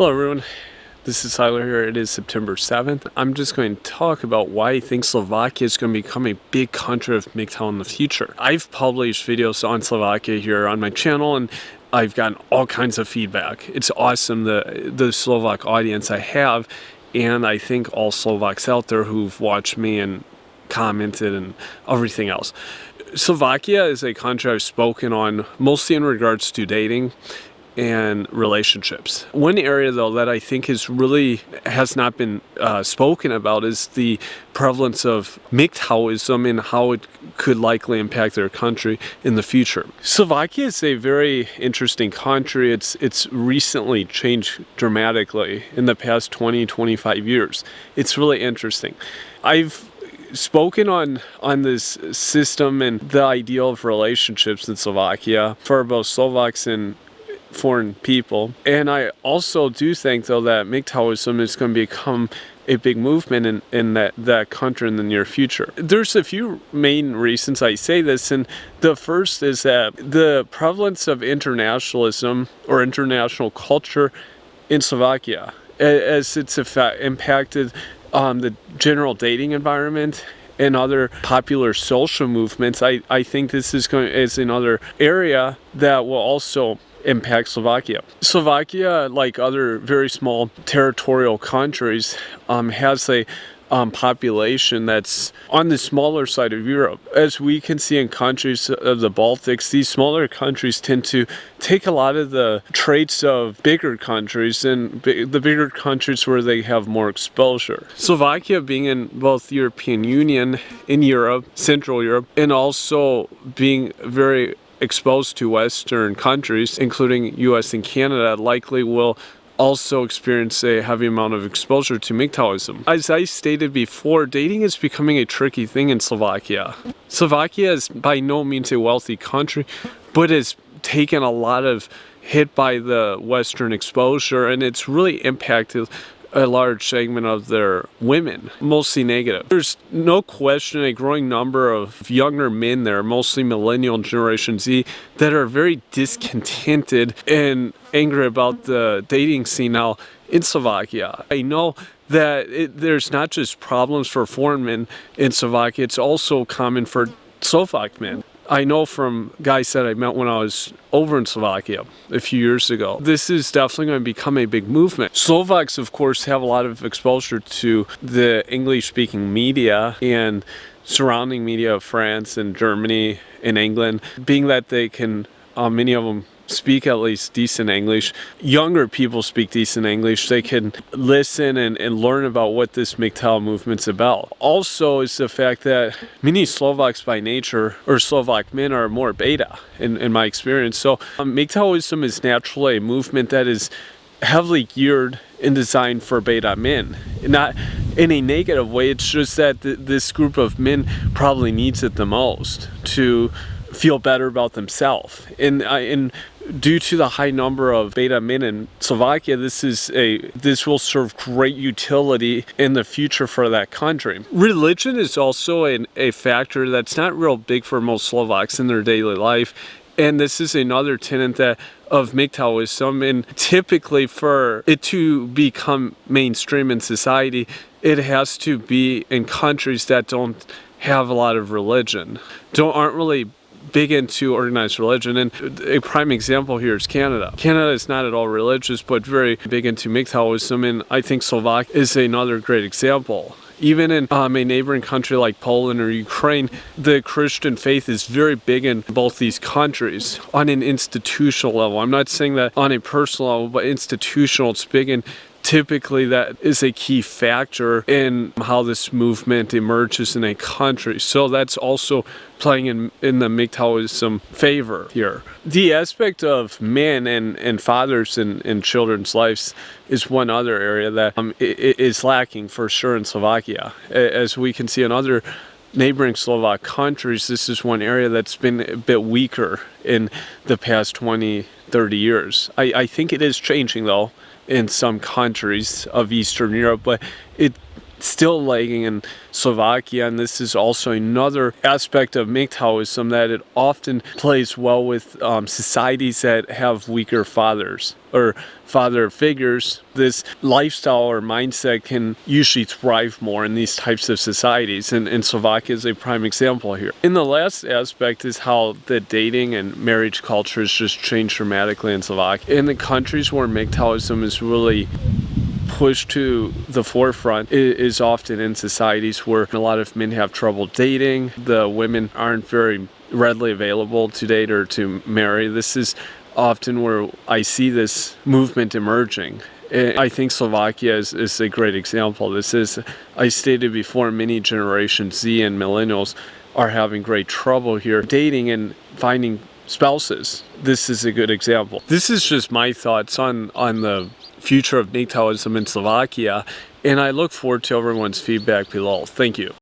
Hello everyone, this is Tyler here. It is September 7th. I'm just going to talk about why I think Slovakia is going to become a big country of MGTOW in the future. I've published videos on Slovakia here on my channel and I've gotten all kinds of feedback. It's awesome, the Slovak audience I have, and I think all Slovaks out there who've watched me and commented and everything else. Slovakia is a country I've spoken on mostly in regards to dating and relationships. One area though that I think has not been spoken about is the prevalence of MGTOWism and how it could likely impact their country in the future. Slovakia is a very interesting country. It's recently changed dramatically in the past 20-25 years. It's really interesting. I've spoken on this system and the ideal of relationships in Slovakia for both Slovaks and foreign people, and I also do think though that MGTOWism is going to become a big movement in that country in the near future. There's a few main reasons I say this, and the first is that the prevalence of internationalism or international culture in Slovakia, as it's impacted the general dating environment and other popular social movements. I think this is another area that will also impact Slovakia. Slovakia, like other very small territorial countries, has a population that's on the smaller side of Europe. As we can see in countries of the Baltics, these smaller countries tend to take a lot of the traits of bigger countries and the bigger countries where they have more exposure. Slovakia being in both the European Union, in Europe, Central Europe, and also being very exposed to Western countries, including US and Canada, likely will also experience a heavy amount of exposure to MGTOWism. As I stated before, dating is becoming a tricky thing in Slovakia. Slovakia is by no means a wealthy country, but has taken a lot of hit by the Western exposure, and it's really impacted a large segment of their women, mostly negative. There's no question a growing number of younger men there, mostly millennial Generation Z, that are very discontented and angry about the dating scene now in Slovakia. I know that there's not just problems for foreign men in Slovakia, it's also common for Slovak men. I know from guys that I met when I was over in Slovakia a few years ago. This is definitely going to become a big movement. Slovaks, of course, have a lot of exposure to the English-speaking media and surrounding media of France and Germany and England, being that they can, many of them speak at least decent English. Younger people speak decent English. They can listen and learn about what this MGTOW movement's about. Also is the fact that many Slovaks by nature, or Slovak men, are more beta in my experience. So MGTOWism is naturally a movement that is heavily geared and designed for beta men. Not in a negative way, it's just that this group of men probably needs it the most to feel better about themselves. And due to the high number of beta men in Slovakia, this will serve great utility in the future for that country. Religion is also a factor that's not real big for most Slovaks in their daily life, and this is another tenet of MGTOWism. And typically, for it to become mainstream in society, it has to be in countries that don't have a lot of religion, aren't really big into organized religion. And a prime example here is Canada. Canada is not at all religious, but very big into MGTOWism, and I think Slovakia is another great example. Even in a neighboring country like Poland or Ukraine, the Christian faith is very big in both these countries on an institutional level. I'm not saying that on a personal level, but institutional, it's big in. Typically, that is a key factor in how this movement emerges in a country. So that's also playing in the MGTOWism favor here. The aspect of men and fathers in children's lives is one other area that is lacking for sure in Slovakia. As we can see in other neighboring Slovak countries, this is one area that's been a bit weaker in the past 20-30 years. I think it is changing though in some countries of Eastern Europe, but still lagging in Slovakia, and this is also another aspect of MGTOWism, that it often plays well with societies that have weaker fathers or father figures. This lifestyle or mindset can usually thrive more in these types of societies, and Slovakia is a prime example here. And the last aspect is how the dating and marriage culture has just changed dramatically in Slovakia. In the countries where MGTOWism is really pushed to the forefront is often in societies where a lot of men have trouble dating. The women aren't very readily available to date or to marry. This is often where I see this movement emerging. I think Slovakia is a great example. This is, I stated before, many Generation Z and millennials are having great trouble here dating and finding spouses. This is a good example. This is just my thoughts on the future of MGTOWism in Slovakia, and I look forward to everyone's feedback below. Thank you.